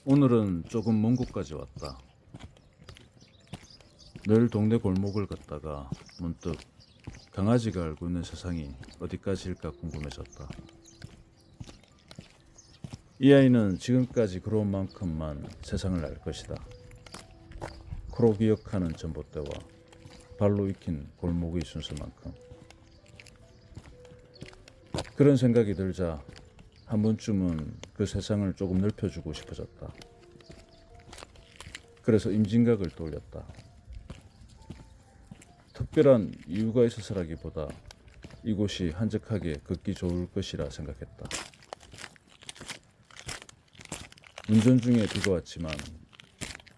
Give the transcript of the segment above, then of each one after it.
오늘은 조금 먼 곳까지 왔다. 늘 동네 골목을 걷다가 문득 강아지가 알고 있는 세상이 어디까지일까 궁금해졌다. 이 아이는 지금까지 걸어온 만큼만 세상을 알 것이다. 코로 기억하는 전봇대와 발로 익힌 골목의 순서만큼. 그런 생각이 들자 한 번쯤은 그 세상을 조금 넓혀주고 싶어졌다. 그래서 임진각을 떠올렸다. 특별한 이유가 있어서라기보다 이곳이 한적하게 걷기 좋을 것이라 생각했다. 운전 중에 비가 왔지만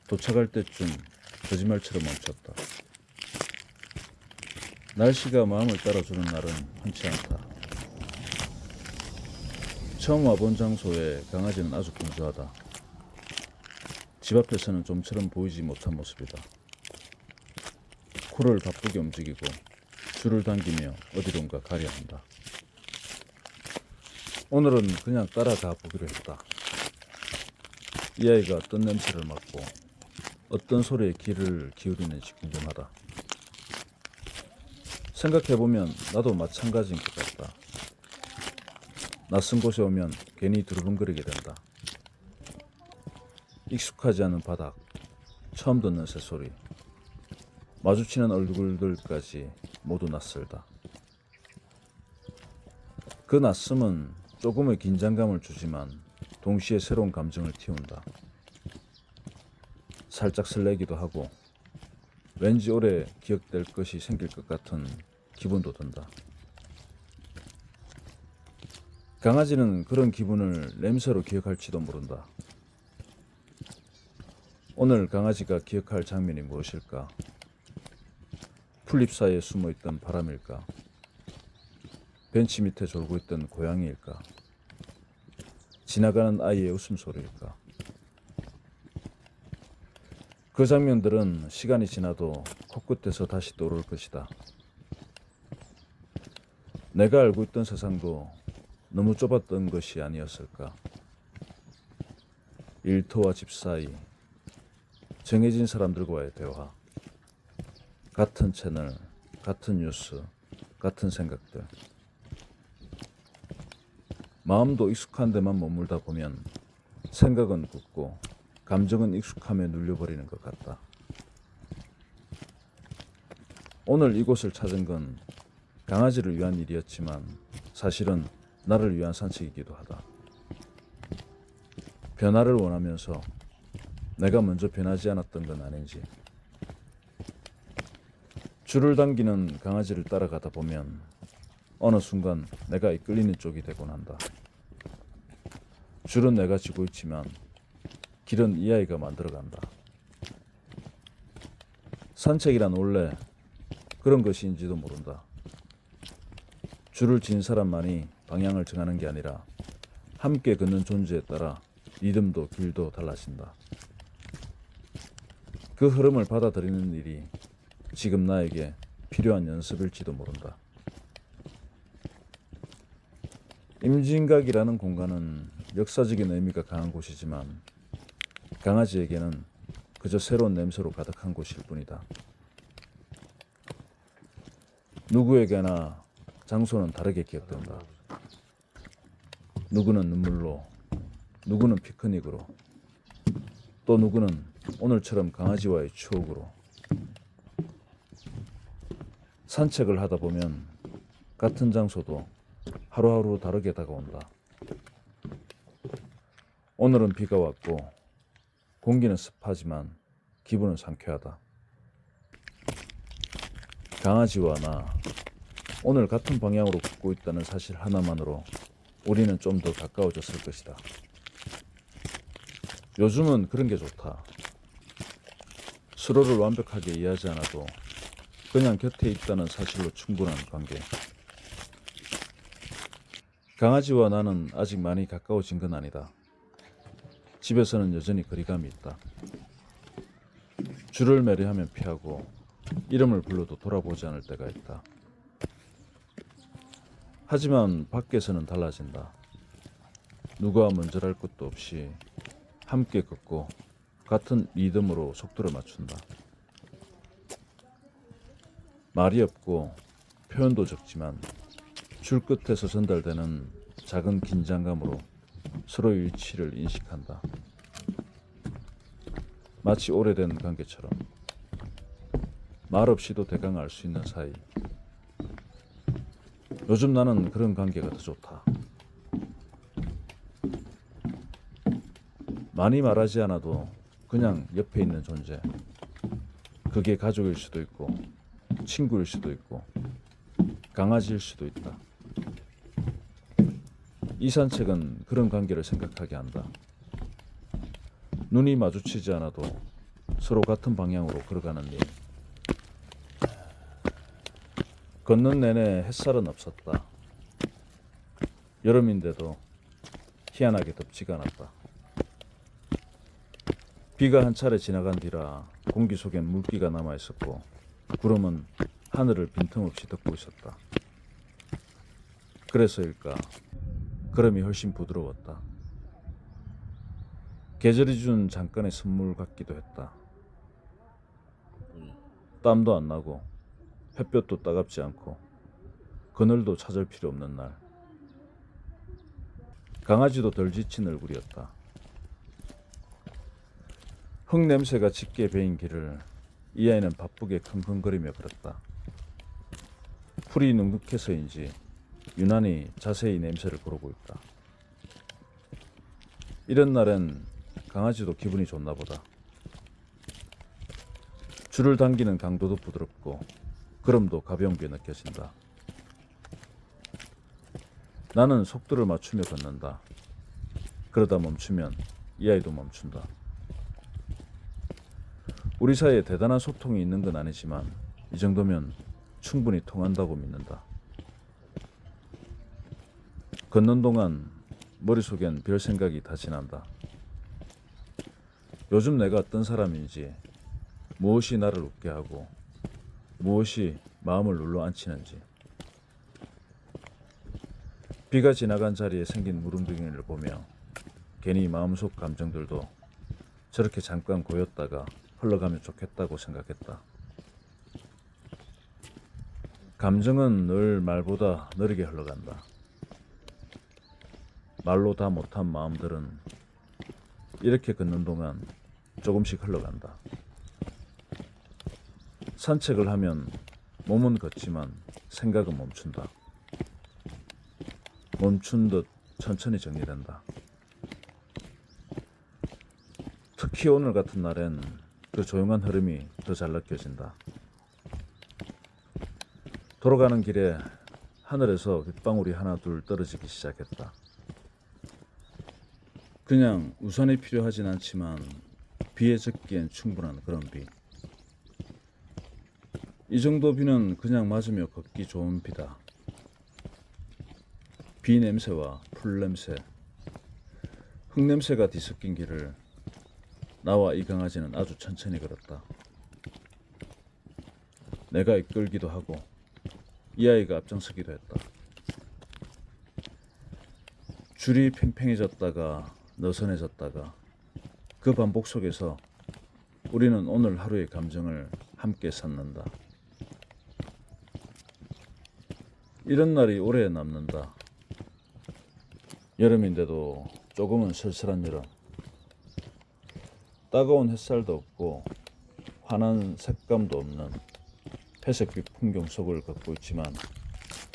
도착할 때쯤 거짓말처럼 멈췄다. 날씨가 마음을 따라주는 날은 흔치 않다. 처음 와본 장소에 강아지는 아주 분주하다. 집 앞에서는 좀처럼 보이지 못한 모습이다. 코를 바쁘게 움직이고 줄을 당기며 어디론가 가려 한다. 오늘은 그냥 따라가 보기로 했다. 이 아이가 어떤 냄새를 맡고 어떤 소리에 귀를 기울이는지 궁금하다. 생각해보면 나도 마찬가지인 것 같다. 낯선 곳에 오면 괜히 두루뭉거리게 된다. 익숙하지 않은 바닥, 처음 듣는 새소리, 마주치는 얼굴들까지 모두 낯설다. 그 낯섦은 조금의 긴장감을 주지만 동시에 새로운 감정을 틔운다. 살짝 설레기도 하고 왠지 오래 기억될 것이 생길 것 같은 기분도 든다. 강아지는 그런 기분을 냄새로 기억할지도 모른다. 오늘 강아지가 기억할 장면이 무엇일까? 풀잎 사이에 숨어있던 바람일까? 벤치 밑에 졸고 있던 고양이일까? 지나가는 아이의 웃음소리일까? 그 장면들은 시간이 지나도 코끝에서 다시 떠오를 것이다. 내가 알고 있던 세상도 너무 좁았던 것이 아니었을까? 일터와 집 사이, 정해진 사람들과의 대화, 같은 채널, 같은 뉴스, 같은 생각들. 마음도 익숙한 데만 머물다 보면 생각은 굳고 감정은 익숙함에 눌려버리는 것 같다. 오늘 이곳을 찾은 건 강아지를 위한 일이었지만 사실은 나를 위한 산책이기도 하다. 변화를 원하면서 내가 먼저 변하지 않았던 건 아닌지. 줄을 당기는 강아지를 따라가다 보면 어느 순간 내가 이끌리는 쪽이 되곤 한다. 줄은 내가 쥐고 있지만 길은 이 아이가 만들어간다. 산책이란 원래 그런 것인지도 모른다. 줄을 진 사람만이 방향을 정하는 게 아니라 함께 걷는 존재에 따라 리듬도 길도 달라진다. 그 흐름을 받아들이는 일이 지금 나에게 필요한 연습일지도 모른다. 임진각이라는 공간은 역사적인 의미가 강한 곳이지만 강아지에게는 그저 새로운 냄새로 가득한 곳일 뿐이다. 누구에게나 장소는 다르게 기억된다. 누구는 눈물로, 누구는 피크닉으로, 또 누구는 오늘처럼 강아지와의 추억으로. 산책을 하다 보면 같은 장소도 하루하루 다르게 다가온다. 오늘은 비가 왔고 공기는 습하지만 기분은 상쾌하다. 강아지와 나, 오늘 같은 방향으로 걷고 있다는 사실 하나만으로 우리는 좀 더 가까워졌을 것이다. 요즘은 그런 게 좋다. 서로를 완벽하게 이해하지 않아도 그냥 곁에 있다는 사실로 충분한 관계. 강아지와 나는 아직 많이 가까워진 건 아니다. 집에서는 여전히 거리감이 있다. 줄을 매려하면 피하고 이름을 불러도 돌아보지 않을 때가 있다. 하지만 밖에서는 달라진다. 누가 먼저랄 것도 없이 함께 걷고 같은 리듬으로 속도를 맞춘다. 말이 없고 표현도 적지만 줄 끝에서 전달되는 작은 긴장감으로 서로의 위치를 인식한다. 마치 오래된 관계처럼 말 없이도 대강 알 수 있는 사이. 요즘 나는 그런 관계가 더 좋다. 많이 말하지 않아도 그냥 옆에 있는 존재. 그게 가족일 수도 있고 친구일 수도 있고 강아지일 수도 있다. 이 산책은 그런 관계를 생각하게 한다. 눈이 마주치지 않아도 서로 같은 방향으로 걸어가는 일. 걷는 내내 햇살은 없었다. 여름인데도 희한하게 덥지가 않았다. 비가 한 차례 지나간 뒤라 공기 속엔 물기가 남아 있었고 구름은 하늘을 빈틈없이 덮고 있었다. 그래서일까 걸음이 훨씬 부드러웠다. 계절이 준 잠깐의 선물 같기도 했다. 땀도 안 나고 햇볕도 따갑지 않고 그늘도 찾을 필요 없는 날. 강아지도 덜 지친 얼굴이었다. 흙 냄새가 짙게 배인 길을 이 아이는 바쁘게 킁킁거리며 걸었다. 풀이 눅눅해서인지 유난히 자세히 냄새를 고르고 있다. 이런 날엔 강아지도 기분이 좋나 보다. 줄을 당기는 강도도 부드럽고 걸음도 가벼운 게 느껴진다. 나는 속도를 맞추며 걷는다. 그러다 멈추면 이 아이도 멈춘다. 우리 사이에 대단한 소통이 있는 건 아니지만 이 정도면 충분히 통한다고 믿는다. 걷는 동안 머릿속엔 별 생각이 다 지난다. 요즘 내가 어떤 사람인지, 무엇이 나를 웃게 하고 무엇이 마음을 눌러앉히는지. 비가 지나간 자리에 생긴 무릉덩이를 보며 괜히 마음속 감정들도 저렇게 잠깐 고였다가 흘러가면 좋겠다고 생각했다. 감정은 늘 말보다 느리게 흘러간다. 말로 다 못한 마음들은 이렇게 걷는 동안 조금씩 흘러간다. 산책을 하면 몸은 걷지만 생각은 멈춘다. 멈춘 듯 천천히 정리된다. 특히 오늘 같은 날엔 그 조용한 흐름이 더 잘 느껴진다. 돌아가는 길에 하늘에서 빗방울이 하나 둘 떨어지기 시작했다. 그냥 우산이 필요하진 않지만 비에 젖기엔 충분한 그런 비. 이 정도 비는 그냥 맞으며 걷기 좋은 비다. 비 냄새와 풀 냄새, 흙 냄새가 뒤섞인 길을 나와 이 강아지는 아주 천천히 걸었다. 내가 이끌기도 하고 이 아이가 앞장서기도 했다. 줄이 팽팽해졌다가 느슨해졌다가 그 반복 속에서 우리는 오늘 하루의 감정을 함께 쌓는다. 이런 날이 오래 남는다. 여름인데도 조금은 쓸쓸한 여름. 따가운 햇살도 없고 환한 색감도 없는 회색빛 풍경 속을 걷고 있지만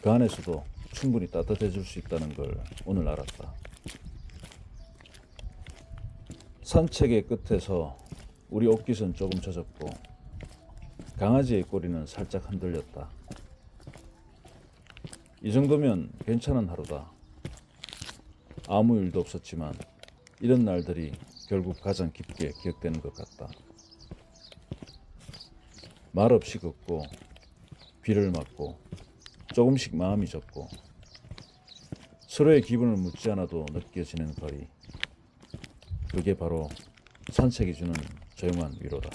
그 안에서도 충분히 따뜻해질 수 있다는 걸 오늘 알았다. 산책의 끝에서 우리 옷깃은 조금 젖었고 강아지의 꼬리는 살짝 흔들렸다. 이 정도면 괜찮은 하루다. 아무 일도 없었지만 이런 날들이 결국 가장 깊게 기억되는 것 같다. 말 없이 걷고 비를 맞고 조금씩 마음이 젖고 서로의 기분을 묻지 않아도 느껴지는 거리. 그게 바로 산책이 주는 조용한 위로다.